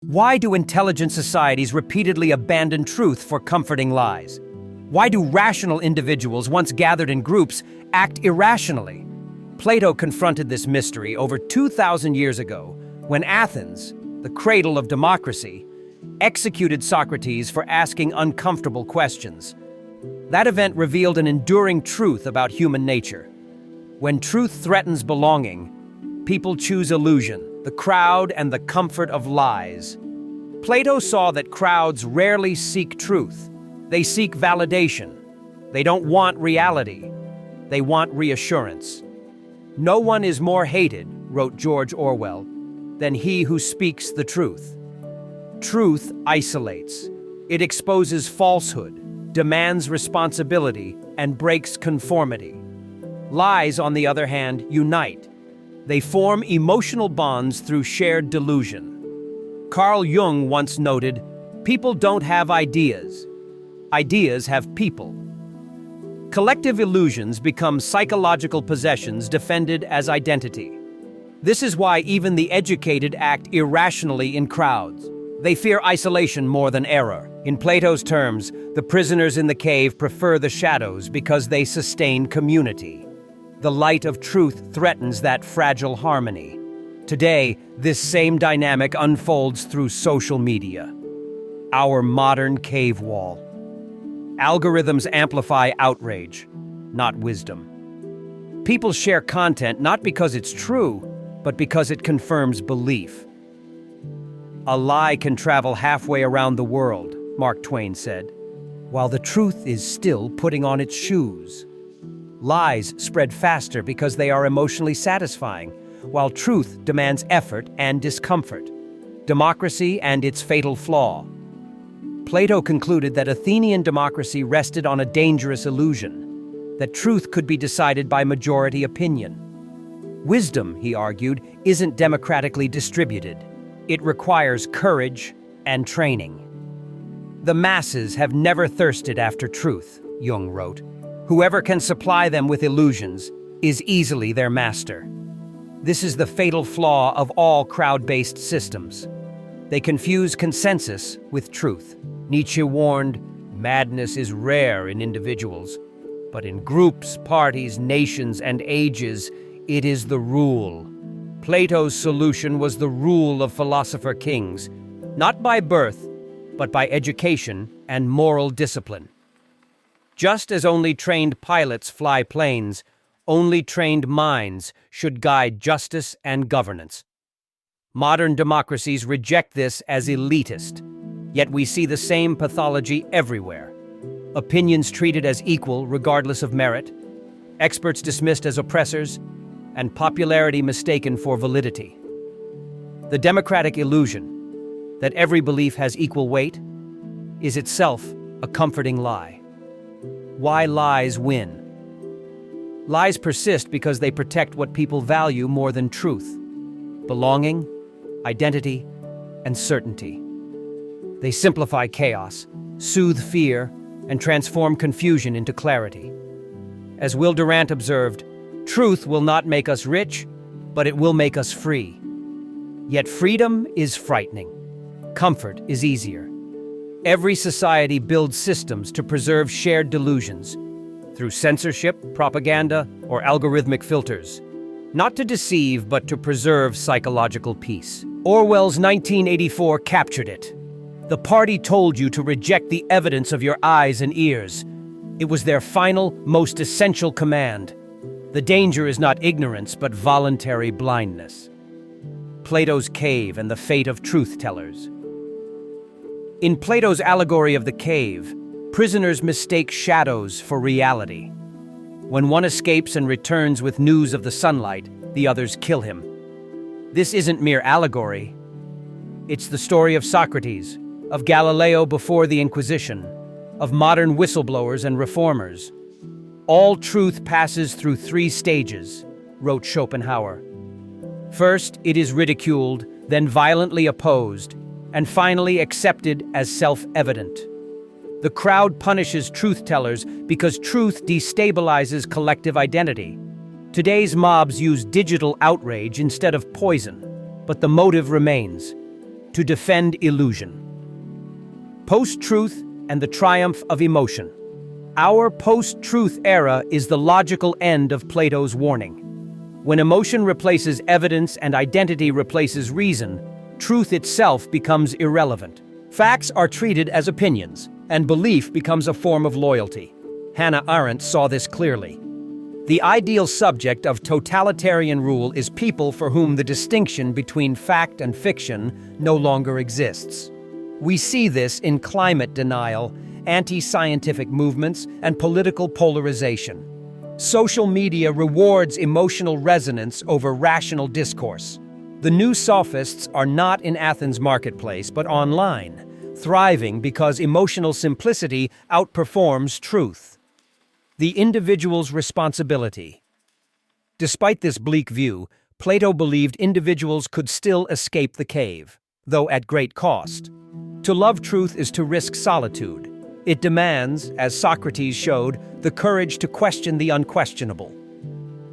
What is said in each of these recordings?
Why do intelligent societies repeatedly abandon truth for comforting lies? Why do rational individuals, once gathered in groups, act irrationally? Plato confronted this mystery over 2,000 years ago when Athens, the cradle of democracy, executed Socrates for asking uncomfortable questions. That event revealed an enduring truth about human nature. When truth threatens belonging, people choose illusion, the crowd, and the comfort of lies. Plato saw that crowds rarely seek truth. They seek validation. They don't want reality. They want reassurance. No one is more hated, wrote George Orwell, than he who speaks the truth. Truth isolates. It exposes falsehood, demands responsibility, and breaks conformity. Lies, on the other hand, unite. They form emotional bonds through shared delusion. Carl Jung once noted, "People don't have ideas. Ideas have people." Collective illusions become psychological possessions defended as identity. This is why even the educated act irrationally in crowds. They fear isolation more than error. In Plato's terms, the prisoners in the cave prefer the shadows because they sustain community. The light of truth threatens that fragile harmony. Today, this same dynamic unfolds through social media. Our modern cave wall. Algorithms amplify outrage, not wisdom. People share content not because it's true, but because it confirms belief. A lie can travel halfway around the world, Mark Twain said, while the truth is still putting on its shoes. Lies spread faster because they are emotionally satisfying, while truth demands effort and discomfort. Democracy and its fatal flaw. Plato concluded that Athenian democracy rested on a dangerous illusion, that truth could be decided by majority opinion. Wisdom, he argued, isn't democratically distributed. It requires courage and training. The masses have never thirsted after truth, Jung wrote. Whoever can supply them with illusions is easily their master. This is the fatal flaw of all crowd-based systems. They confuse consensus with truth. Nietzsche warned, madness is rare in individuals, but in groups, parties, nations, and ages, it is the rule. Plato's solution was the rule of philosopher kings, not by birth, but by education and moral discipline. Just as only trained pilots fly planes, only trained minds should guide justice and governance. Modern democracies reject this as elitist, yet we see the same pathology everywhere. Opinions treated as equal regardless of merit, experts dismissed as oppressors, and popularity mistaken for validity. The democratic illusion that every belief has equal weight is itself a comforting lie. Why lies win? Lies persist because they protect what people value more than truth: belonging, identity, and certainty. They simplify chaos, soothe fear, and transform confusion into clarity. As Will Durant observed, truth will not make us rich, but it will make us free. Yet freedom is frightening. Comfort is easier. Every society builds systems to preserve shared delusions through censorship, propaganda, or algorithmic filters. Not to deceive, but to preserve psychological peace. Orwell's 1984 captured it. The party told you to reject the evidence of your eyes and ears. It was their final, most essential command. The danger is not ignorance, but voluntary blindness. Plato's cave and the fate of truth-tellers. In Plato's allegory of the cave, prisoners mistake shadows for reality. When one escapes and returns with news of the sunlight, the others kill him. This isn't mere allegory. It's the story of Socrates, of Galileo before the Inquisition, of modern whistleblowers and reformers. All truth passes through 3 stages, wrote Schopenhauer. First, it is ridiculed, then violently opposed, and finally accepted as self-evident. The crowd punishes truth-tellers because truth destabilizes collective identity. Today's mobs use digital outrage instead of poison, but the motive remains: to defend illusion. Post-truth and the triumph of emotion. Our post-truth era is the logical end of Plato's warning. When emotion replaces evidence and identity replaces reason, truth itself becomes irrelevant. Facts are treated as opinions, and belief becomes a form of loyalty. Hannah Arendt saw this clearly. The ideal subject of totalitarian rule is people for whom the distinction between fact and fiction no longer exists. We see this in climate denial, anti-scientific movements, and political polarization. Social media rewards emotional resonance over rational discourse. The new sophists are not in Athens' marketplace, but online, thriving because emotional simplicity outperforms truth. The individual's responsibility. Despite this bleak view, Plato believed individuals could still escape the cave, though at great cost. To love truth is to risk solitude. It demands, as Socrates showed, the courage to question the unquestionable.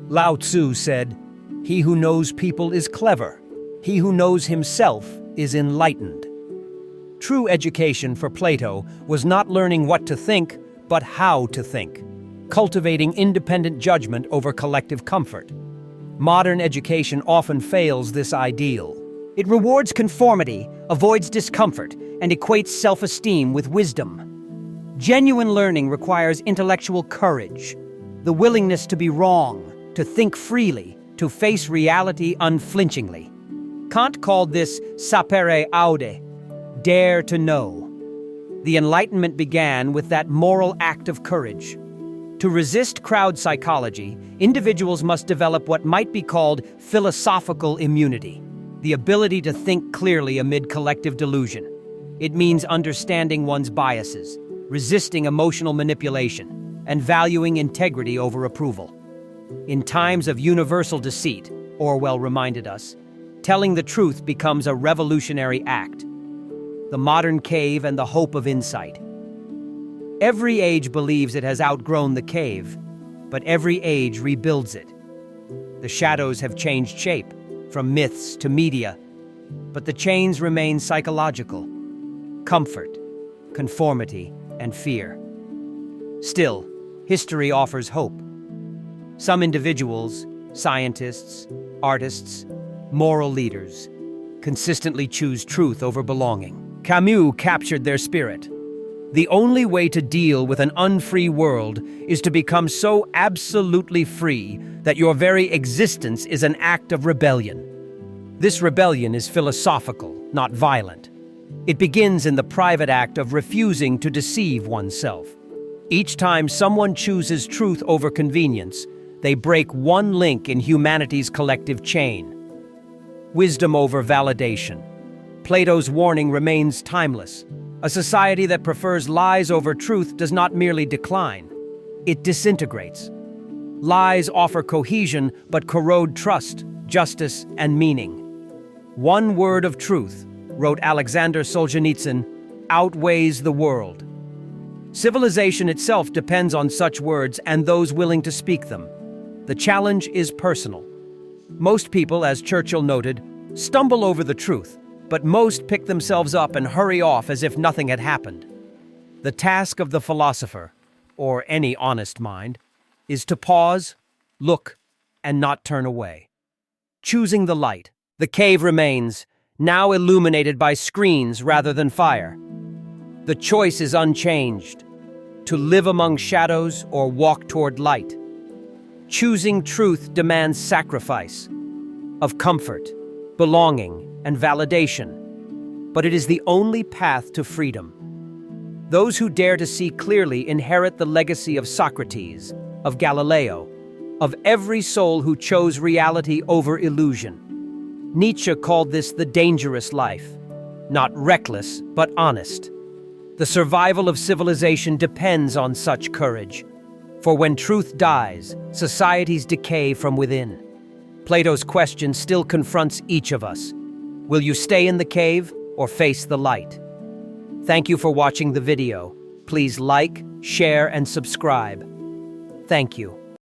Lao Tzu said, "He who knows people is clever. He who knows himself is enlightened." True education for Plato was not learning what to think, but how to think, cultivating independent judgment over collective comfort. Modern education often fails this ideal. It rewards conformity, avoids discomfort, and equates self-esteem with wisdom. Genuine learning requires intellectual courage, the willingness to be wrong, to think freely, to face reality unflinchingly. Kant called this sapere aude, dare to know. The Enlightenment began with that moral act of courage. To resist crowd psychology, individuals must develop what might be called philosophical immunity, the ability to think clearly amid collective delusion. It means understanding one's biases, resisting emotional manipulation, and valuing integrity over approval. In times of universal deceit, Orwell reminded us, telling the truth becomes a revolutionary act. The modern cave and the hope of insight. Every age believes it has outgrown the cave, but every age rebuilds it. The shadows have changed shape, from myths to media, but the chains remain psychological. Comfort, conformity, and fear. Still, history offers hope. Some individuals, scientists, artists, moral leaders, consistently choose truth over belonging. Camus captured their spirit. The only way to deal with an unfree world is to become so absolutely free that your very existence is an act of rebellion. This rebellion is philosophical, not violent. It begins in the private act of refusing to deceive oneself. Each time someone chooses truth over convenience, they break one link in humanity's collective chain. Wisdom over validation. Plato's warning remains timeless. A society that prefers lies over truth does not merely decline, it disintegrates. Lies offer cohesion but corrode trust, justice, and meaning. One word of truth, wrote Alexander Solzhenitsyn, outweighs the world. Civilization itself depends on such words and those willing to speak them. The challenge is personal. Most people, as Churchill noted, stumble over the truth, but most pick themselves up and hurry off as if nothing had happened. The task of the philosopher, or any honest mind, is to pause, look, and not turn away. Choosing the light, the cave remains, now illuminated by screens rather than fire. The choice is unchanged, to live among shadows or walk toward light. Choosing truth demands sacrifice of comfort, belonging, and validation, but it is the only path to freedom. Those who dare to see clearly inherit the legacy of Socrates, of Galileo, of every soul who chose reality over illusion. Nietzsche called this the dangerous life, not reckless, but honest. The survival of civilization depends on such courage, for when truth dies, societies decay from within. Plato's question still confronts each of us. Will you stay in the cave or face the light? Thank you for watching the video. Please like, share, and subscribe. Thank you.